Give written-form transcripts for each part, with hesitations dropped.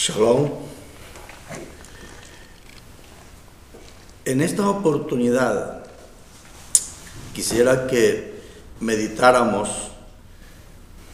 Shalom. En esta oportunidad quisiera que meditáramos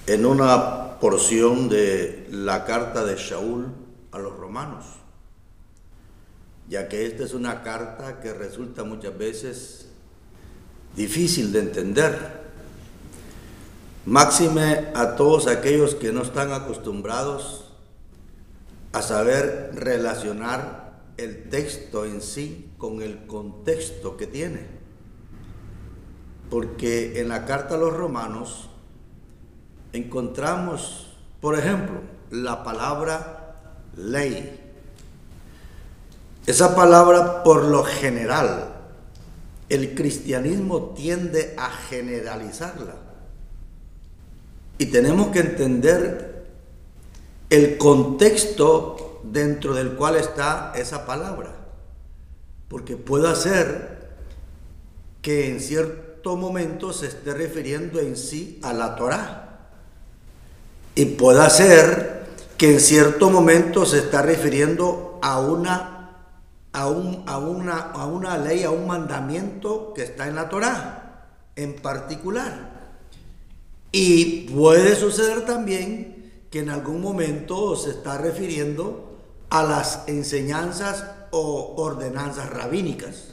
en una porción de la carta de Shaul a los romanos, ya que esta es una carta que resulta muchas veces difícil de entender, máxime a todos aquellos que no están acostumbrados a saber relacionar el texto en sí con el contexto que tiene. Porque en la carta a los romanos encontramos, por ejemplo, la palabra ley. Esa palabra, por lo general, el cristianismo tiende a generalizarla. Y tenemos que entender el contexto dentro del cual está esa palabra, porque puede ser que en cierto momento se esté refiriendo en sí a la Torá, y puede ser que en cierto momento se está refiriendo a una ley, a un mandamiento que está en la Torá en particular. Y puede suceder también que en algún momento se está refiriendo a las enseñanzas o ordenanzas rabínicas.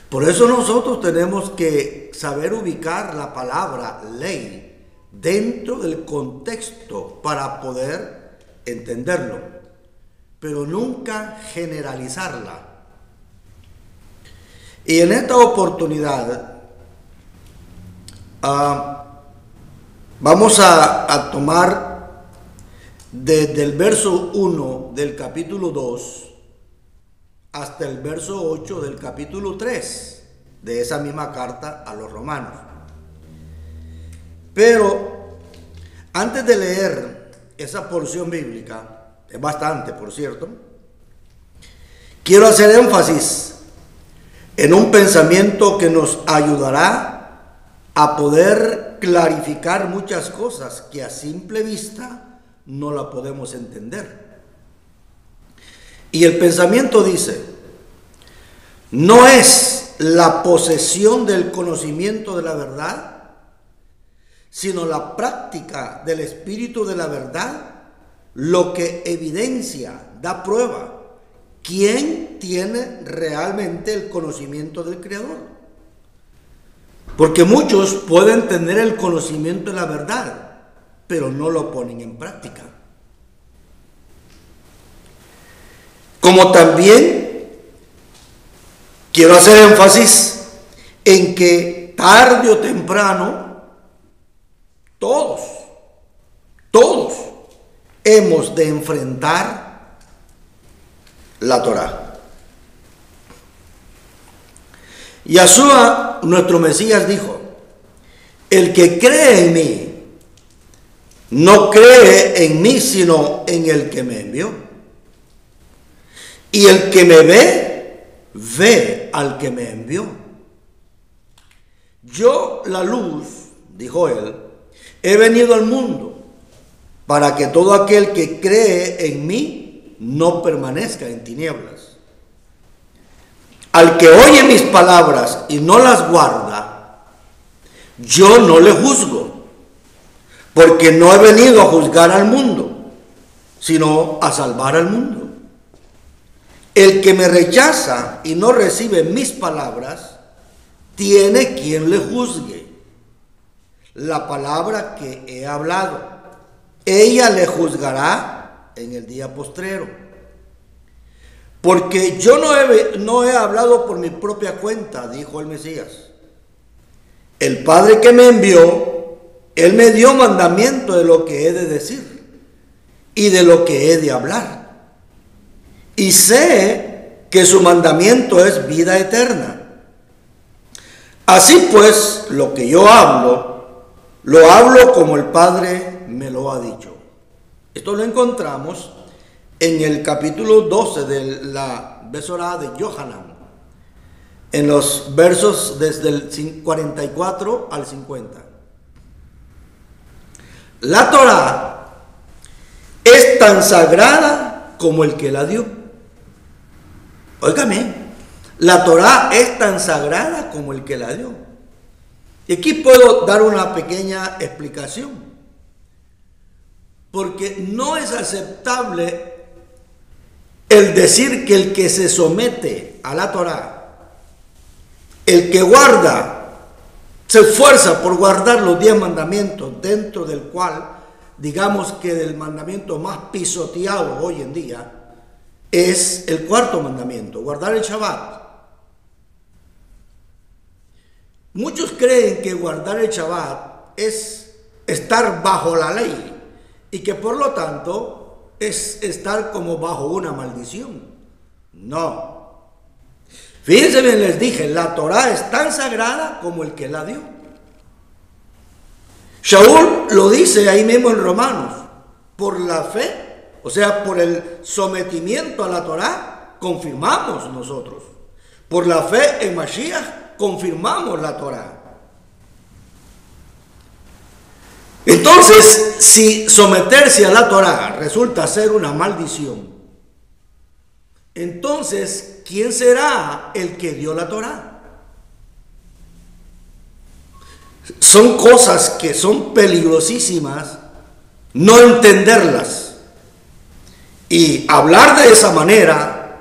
Por eso nosotros tenemos que saber ubicar la palabra ley dentro del contexto para poder entenderlo, pero nunca generalizarla. Y en esta oportunidad vamos a tomar desde el verso 1 del capítulo 2 hasta el verso 8 del capítulo 3 de esa misma carta a los romanos. Pero antes de leer esa porción bíblica, es bastante, por cierto, quiero hacer énfasis en un pensamiento que nos ayudará a poder clarificar muchas cosas que a simple vista no la podemos entender. Y el pensamiento dice: no es la posesión del conocimiento de la verdad, sino la práctica del espíritu de la verdad lo que evidencia, da prueba, quién tiene realmente el conocimiento del Creador. Porque muchos pueden tener el conocimiento de la verdad, pero no lo ponen en práctica. Como también quiero hacer énfasis en que tarde o temprano todos hemos de enfrentar la Torá. Yahshua, nuestro Mesías, dijo: el que cree en mí, no cree en mí, sino en el que me envió. Y el que me ve, ve al que me envió. Yo, la luz, dijo él, he venido al mundo para que todo aquel que cree en mí no permanezca en tinieblas. Al que oye mis palabras y no las guarda, yo no le juzgo, porque no he venido a juzgar al mundo, sino a salvar al mundo. El que me rechaza y no recibe mis palabras, tiene quien le juzgue. La palabra que he hablado, ella le juzgará en el día postrero. Porque yo no he hablado por mi propia cuenta, dijo el Mesías. El Padre que me envió, Él me dio mandamiento de lo que he de decir y de lo que he de hablar. Y sé que su mandamiento es vida eterna. Así pues, lo que yo hablo, lo hablo como el Padre me lo ha dicho. Esto lo encontramos en el capítulo 12 de la Besorá de Yohanan, en los versos desde el 44 al 50. La Torá es tan sagrada como el que la dio. Óigame, la Torá es tan sagrada como el que la dio. Y aquí puedo dar una pequeña explicación. Porque no es aceptable el decir que el que se somete a la Torá, el que guarda, se esfuerza por guardar los 10 mandamientos, dentro del cual, digamos que del mandamiento más pisoteado hoy en día, es el 4.º mandamiento, guardar el Shabbat. Muchos creen que guardar el Shabbat es estar bajo la ley y que por lo tanto es estar como bajo una maldición. No. Fíjense bien, les dije, la Torá es tan sagrada como el que la dio. Shaul lo dice ahí mismo en Romanos, por la fe, o sea, por el sometimiento a la Torá, confirmamos nosotros. Por la fe en Mashiach, confirmamos la Torá. Entonces, si someterse a la Torá resulta ser una maldición, entonces, ¿quién será el que dio la Torá? Son cosas que son peligrosísimas no entenderlas. Y hablar de esa manera,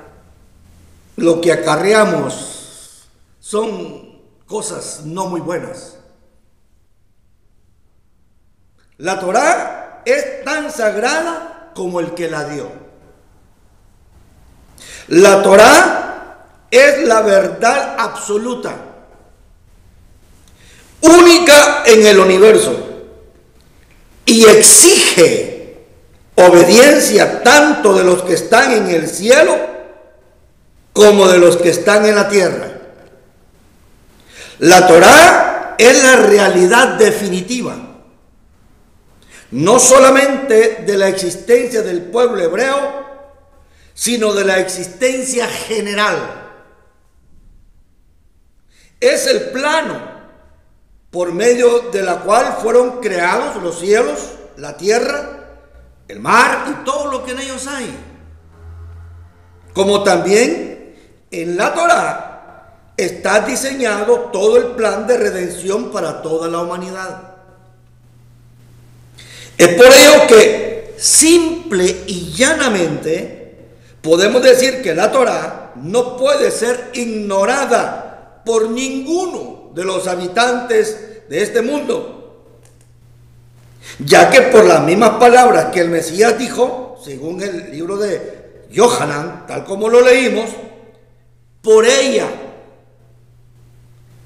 lo que acarreamos son cosas no muy buenas. La Torá es tan sagrada como el que la dio. La Torá es la verdad absoluta, única en el universo, y exige obediencia tanto de los que están en el cielo como de los que están en la tierra. La Torá es la realidad definitiva, no solamente de la existencia del pueblo hebreo, sino de la existencia general. Es el plano por medio de la cual fueron creados los cielos, la tierra, el mar y todo lo que en ellos hay. Como también en la Torá está diseñado todo el plan de redención para toda la humanidad. Es por ello que simple y llanamente podemos decir que la Torá no puede ser ignorada por ninguno de los habitantes de este mundo, ya que por las mismas palabras que el Mesías dijo, según el libro de Yohanan, tal como lo leímos, por ella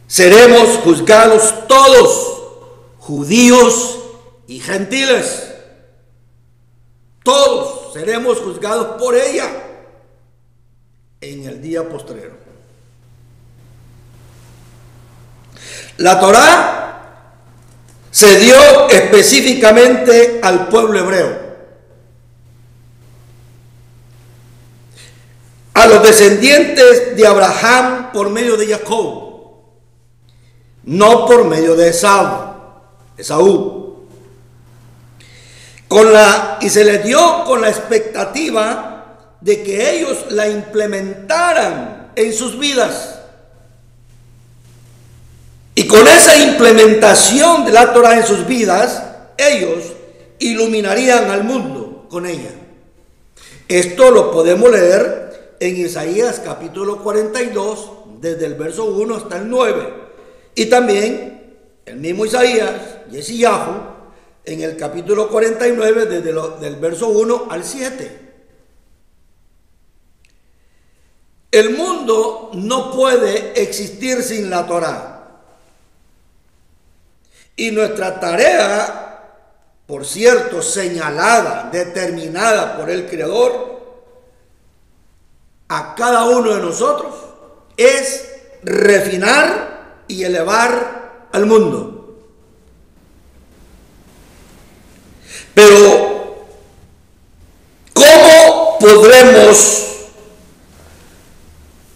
seremos juzgados todos, judíos y gentiles. Todos seremos juzgados por ella en el día postrero. La Torá se dio específicamente al pueblo hebreo, a los descendientes de Abraham por medio de Jacob, no por medio de Esaú. Y se les dio con la expectativa de que ellos la implementaran en sus vidas. Y con esa implementación de la Torá en sus vidas, ellos iluminarían al mundo con ella. Esto lo podemos leer en Isaías capítulo 42, desde el verso 1 hasta el 9. Y también el mismo Isaías, Yeshayahu, en el capítulo 49, desde del verso 1 al 7. El mundo no puede existir sin la Torá. Y nuestra tarea, por cierto, señalada, determinada por el Creador, a cada uno de nosotros, es refinar y elevar al mundo. Pero, ¿cómo podremos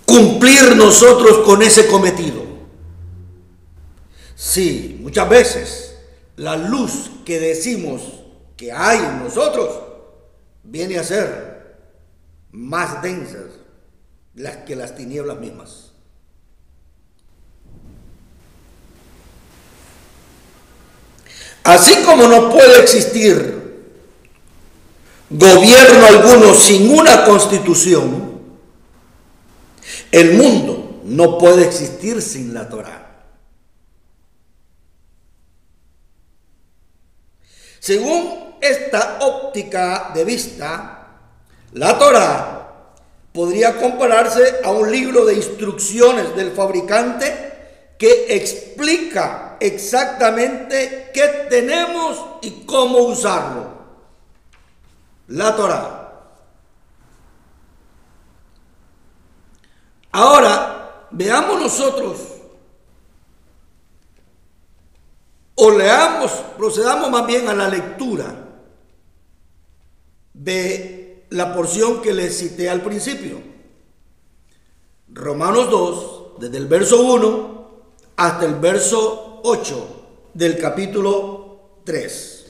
cumplir nosotros con ese cometido? Sí, muchas veces la luz que decimos que hay en nosotros viene a ser más densas que las tinieblas mismas. Así como no puede existir gobierno alguno sin una constitución, el mundo no puede existir sin la Torá. Según esta óptica de vista, la Torá podría compararse a un libro de instrucciones del fabricante que explica exactamente qué tenemos y cómo usarlo. La Torá. Ahora, veamos nosotros, o leamos, procedamos más bien a la lectura de la porción que les cité al principio. Romanos 2, desde el verso 1 hasta el verso 8 del capítulo 3.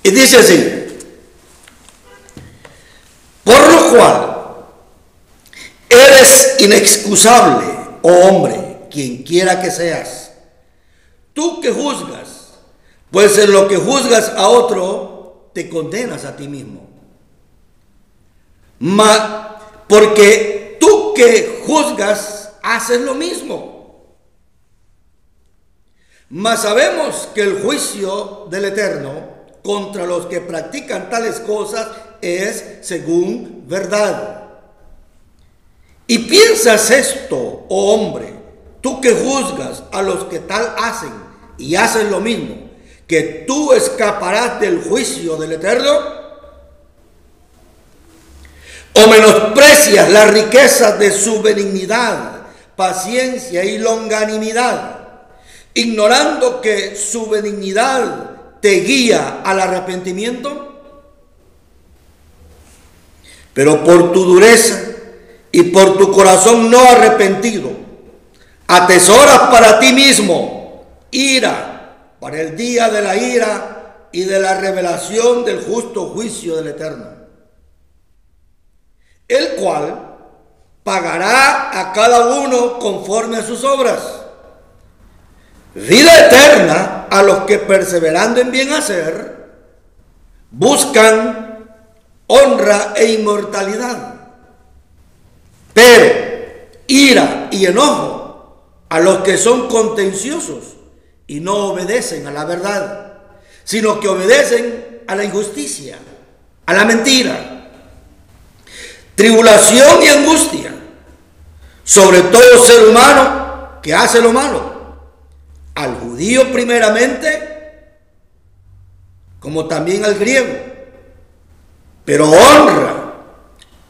Y dice así: por lo cual eres inexcusable, oh hombre, quien quiera que seas, tú que juzgas, pues en lo que juzgas a otro, te condenas a ti mismo. Porque tú que juzgas, haces lo mismo. Mas sabemos que el juicio del Eterno contra los que practican tales cosas es según verdad. Y piensas esto, oh hombre, tú que juzgas a los que tal hacen y hacen lo mismo, que tú escaparás del juicio del Eterno, o menosprecias las riquezas de su benignidad, paciencia y longanimidad, ignorando que su benignidad te guía al arrepentimiento. Pero por tu dureza y por tu corazón no arrepentido, atesoras para ti mismo ira para el día de la ira y de la revelación del justo juicio del Eterno, el cual pagará a cada uno conforme a sus obras. Vida eterna a los que, perseverando en bien hacer, buscan honra e inmortalidad. Pero ira y enojo a los que son contenciosos y no obedecen a la verdad, sino que obedecen a la injusticia, a la mentira. Tribulación y angustia sobre todo ser humano que hace lo malo, al judío primeramente, como también al griego, pero honra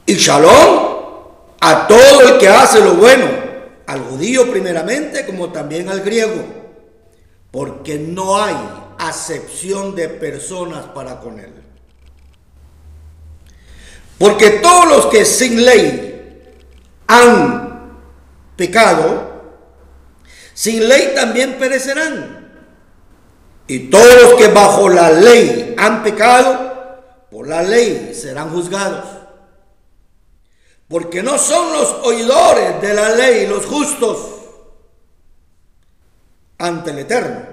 y shalom a todo el que hace lo bueno, al judío primeramente como también al griego, porque no hay acepción de personas para con él. Porque todos los que sin ley han pecado, sin ley también perecerán. Y todos los que bajo la ley han pecado, por la ley serán juzgados. Porque no son los oidores de la ley los justos ante el Eterno,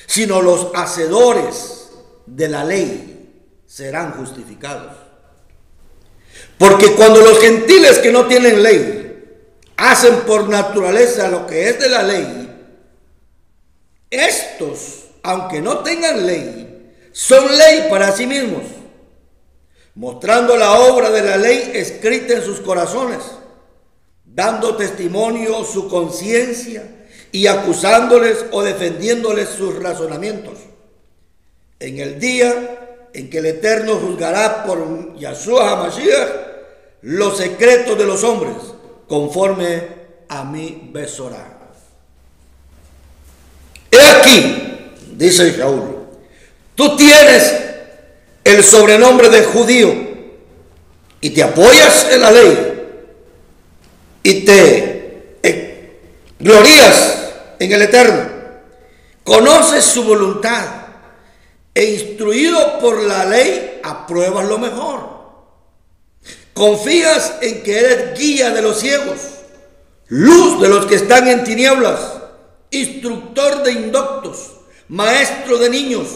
sino los hacedores de la ley serán justificados. Porque cuando los gentiles que no tienen ley hacen por naturaleza lo que es de la ley, estos, aunque no tengan ley, son ley para sí mismos, mostrando la obra de la ley escrita en sus corazones, dando testimonio su conciencia y acusándoles o defendiéndoles sus razonamientos. En el día en que el Eterno juzgará por Yahshua HaMashiach los secretos de los hombres, conforme a mi Besorá. He aquí, dice Shaul, tú tienes el sobrenombre de judío y te apoyas en la ley y te glorías en el Eterno. Conoces su voluntad e instruido por la ley, apruebas lo mejor. Confías en que eres guía de los ciegos, luz de los que están en tinieblas, instructor de indoctos, maestro de niños,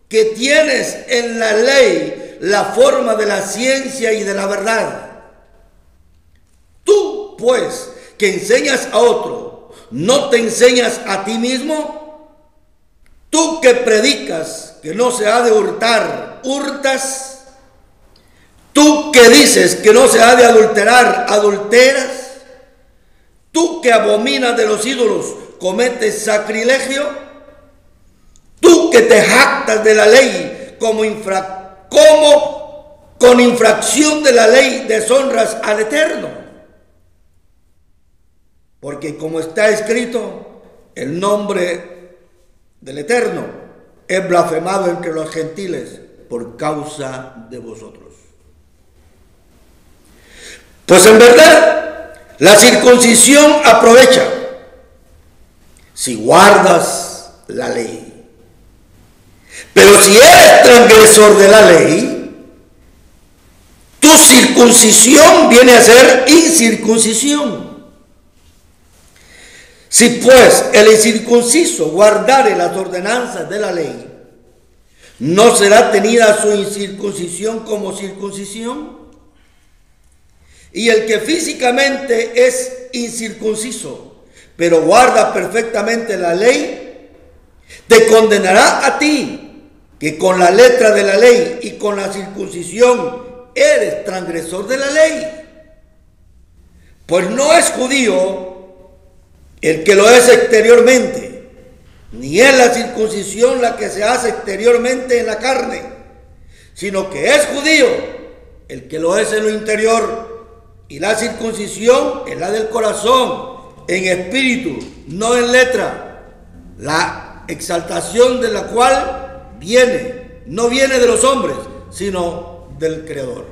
que tienes en la ley la forma de la ciencia y de la verdad. Tú, pues, que enseñas a otro, ¿no te enseñas a ti mismo? Tú que predicas que no se ha de hurtar, ¿hurtas? Tú que dices que no se ha de adulterar, ¿adulteras? Tú que abominas de los ídolos, ¿cometes sacrilegio? Tú que te jactas de la ley como con infracción de la ley deshonras al Eterno. Porque como está escrito, el nombre del Eterno es blasfemado entre los gentiles por causa de vosotros. Pues en verdad, la circuncisión aprovecha si guardas la ley. Pero si eres transgresor de la ley, tu circuncisión viene a ser incircuncisión. Si pues el incircunciso guardare las ordenanzas de la ley, ¿no será tenida su incircuncisión como circuncisión? Y el que físicamente es incircunciso, pero guarda perfectamente la ley, te condenará a ti, que con la letra de la ley y con la circuncisión eres transgresor de la ley. Pues no es judío el que lo es exteriormente, ni es la circuncisión la que se hace exteriormente en la carne, sino que es judío el que lo es en lo interior. Y la circuncisión es la del corazón, en espíritu, no en letra, la exaltación de la cual no viene de los hombres, sino del Creador.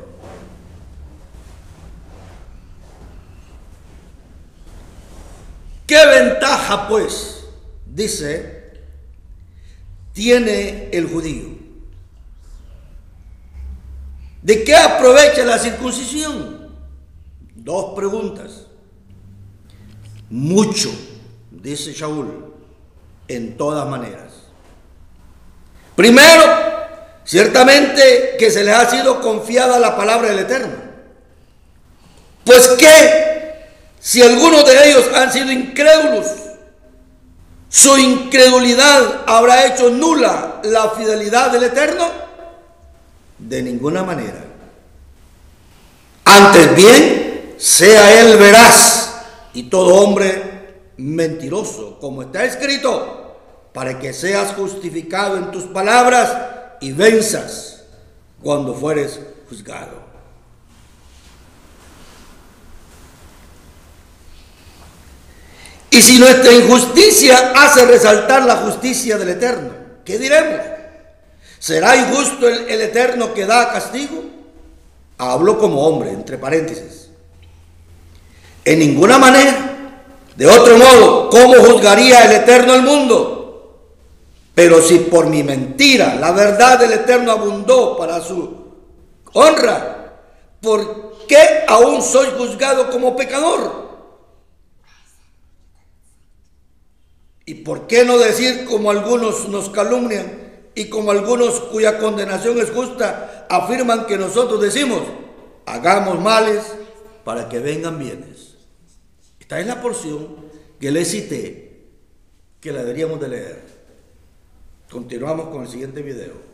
¿Qué ventaja, pues, dice, tiene el judío? ¿De qué aprovecha la circuncisión? Dos preguntas. Mucho, dice Shaul, en todas maneras. Primero, ciertamente que se les ha sido confiada la palabra del Eterno. Pues que, si algunos de ellos han sido incrédulos, su incredulidad habrá hecho nula la fidelidad del Eterno. De ninguna manera. Antes bien, sea él veraz y todo hombre mentiroso, como está escrito, para que seas justificado en tus palabras y venzas cuando fueres juzgado. Y si nuestra injusticia hace resaltar la justicia del Eterno, ¿qué diremos? ¿Será injusto el Eterno que da castigo? Hablo como hombre, entre paréntesis. En ninguna manera. De otro modo, ¿cómo juzgaría el Eterno el mundo? Pero si por mi mentira la verdad del Eterno abundó para su honra, ¿por qué aún soy juzgado como pecador? ¿Y por qué no decir, como algunos nos calumnian y como algunos cuya condenación es justa, afirman que nosotros decimos, hagamos males para que vengan bienes? Esta es la porción que les cité, que la deberíamos de leer. Continuamos con el siguiente video.